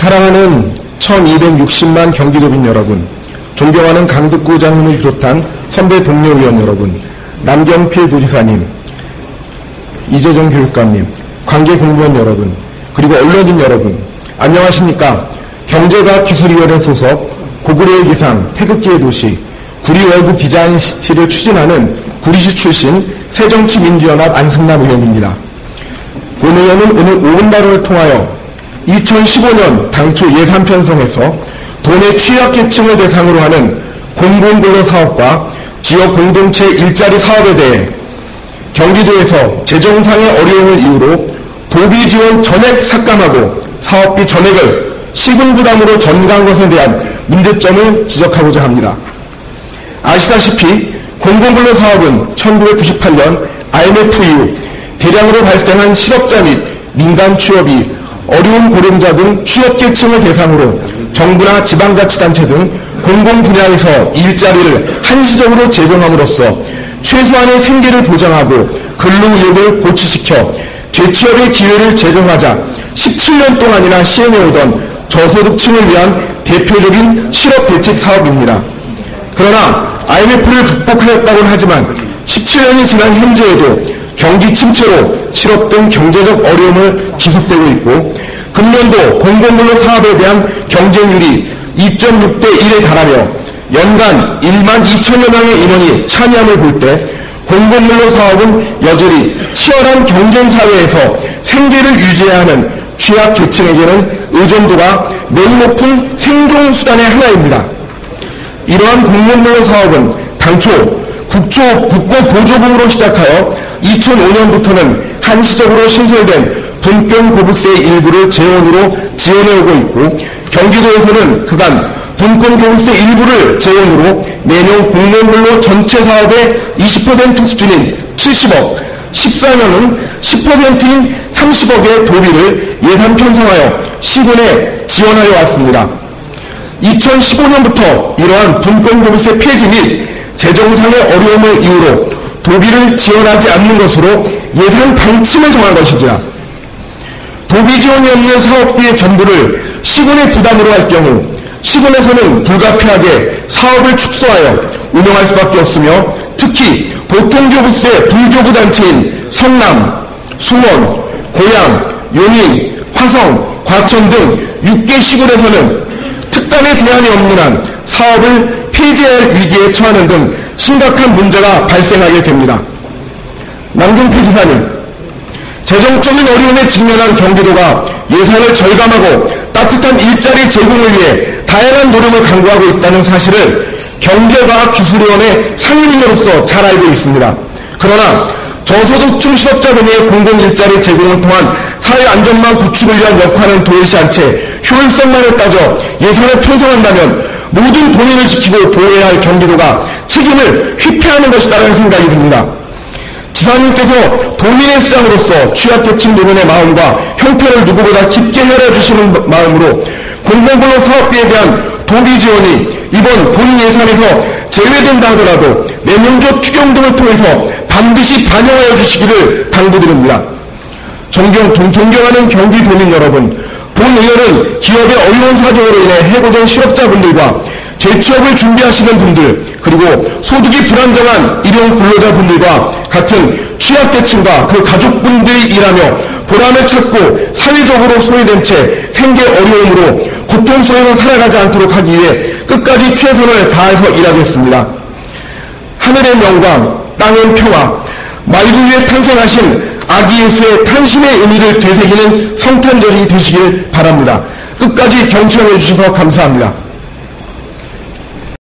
사랑하는 1260만 경기도민 여러분, 존경하는 강덕구 의장님을 비롯한 선배 동료 의원 여러분, 남경필 도지사님, 이재정 교육감님, 관계 공무원 여러분, 그리고 언론인 여러분, 안녕하십니까? 경제과학기술위원회 소속 고구려의 기상, 태극기의 도시, 구리월드 디자인시티를 추진하는 구리시 출신 새정치민주연합 안승남 의원입니다. 본 의원은 오늘 5분 발언을 통하여 2015년 당초 예산 편성에서 도내 취약계층을 대상으로 하는 공공근로사업과 지역 공동체 일자리 사업에 대해 경기도에서 재정상의 어려움을 이유로 도비 지원 전액 삭감하고 사업비 전액을 시군 부담으로 전가한 것에 대한 문제점을 지적하고자 합니다. 아시다시피 공공근로사업은 1998년 IMF 이후 대량으로 발생한 실업자 및 민간 취업이 어려운 고령자 등 취약계층을 대상으로 정부나 지방자치단체 등 공공 분야에서 일자리를 한시적으로 제공함으로써 최소한의 생계를 보장하고 근로의욕을 고취시켜 재취업의 기회를 제공하자 17년 동안이나 시행해오던 저소득층을 위한 대표적인 실업대책 사업입니다. 그러나 IMF를 극복하였다고는 하지만 17년이 지난 현재에도 경기 침체로 실업 등 경제적 어려움을 지속되고 있고 금년도 공공근로 사업에 대한 경쟁률이 2.6대 1에 달하며 연간 1만 2천여 명의 인원이 참여함을 볼 때 공공근로 사업은 여전히 치열한 경쟁사회에서 생계를 유지해야 하는 취약계층에게는 의존도가 매우 높은 생존수단의 하나입니다. 이러한 공공근로 사업은 당초 국고보조금으로 시작하여 2005년부터는 한시적으로 신설된 분권교부세 일부를 재원으로 지원해오고 있고 경기도에서는 그간 분권교부세 일부를 재원으로 매년 공공근로 전체 사업의 20% 수준인 70억, 14년은 10%인 30억의 도비를 예산 편성하여 시군에 지원하여 왔습니다. 2015년부터 이러한 분권교부세 폐지 및 재정상의 어려움을 이유로 도비를 지원하지 않는 것으로 예산 방침을 정한 것입니다. 도비 지원이 없는 사업비의 전부를 시군의 부담으로 할 경우 시군에서는 불가피하게 사업을 축소하여 운영할 수밖에 없으며 특히 보통교부세 불교부 단체인 성남, 수원, 고양, 용인, 화성, 과천 등 6개 시군에서는 특단의 대안이 없는 한 사업을 폐지할 위기에 처하는 등 심각한 문제가 발생하게 됩니다. 남경필 지사님, 재정적인 어려움에 직면한 경기도가 예산을 절감하고 따뜻한 일자리 제공을 위해 다양한 노력을 강구하고 있다는 사실을 경제과학기술위원회 상임위원으로서 잘 알고 있습니다. 그러나 저소득층 실업자 등의 공공일자리 제공을 통한 사회안전망 구축을 위한 역할은 도외시 않채 효율성만을 따져 예산을 편성한다면 모든 도민을 지키고 보호해야 할 경기도가 책임을 회피하는 것이다라는 생각이 듭니다. 지사님께서 도민의 수장으로서 취약계층 노민의 마음과 형편을 누구보다 깊게 헤아려주시는 마음으로 공공근로 사업비에 대한 도비 지원이 이번 본 예산에서 제외된다 하더라도 내년도 추경 등을 통해서 반드시 반영하여 주시기를 당부드립니다. 존경하는 경기도민 여러분, 본 의원은 기업의 어려운 사정으로 인해 해고된 실업자분들과 재취업을 준비하시는 분들, 그리고 소득이 불안정한 일용 근로자분들과 같은 취약계층과 그 가족분들이 일하며 보람을 찾고 사회적으로 소외된 채 생계 어려움으로 고통 속에서 살아가지 않도록 하기 위해 끝까지 최선을 다해서 일하겠습니다. 하늘의 영광, 땅의 평화, 말구 위에 탄생하신 아기 예수의 탄신의 의미를 되새기는 성탄절이 되시길 바랍니다. 끝까지 경청해 주셔서 감사합니다.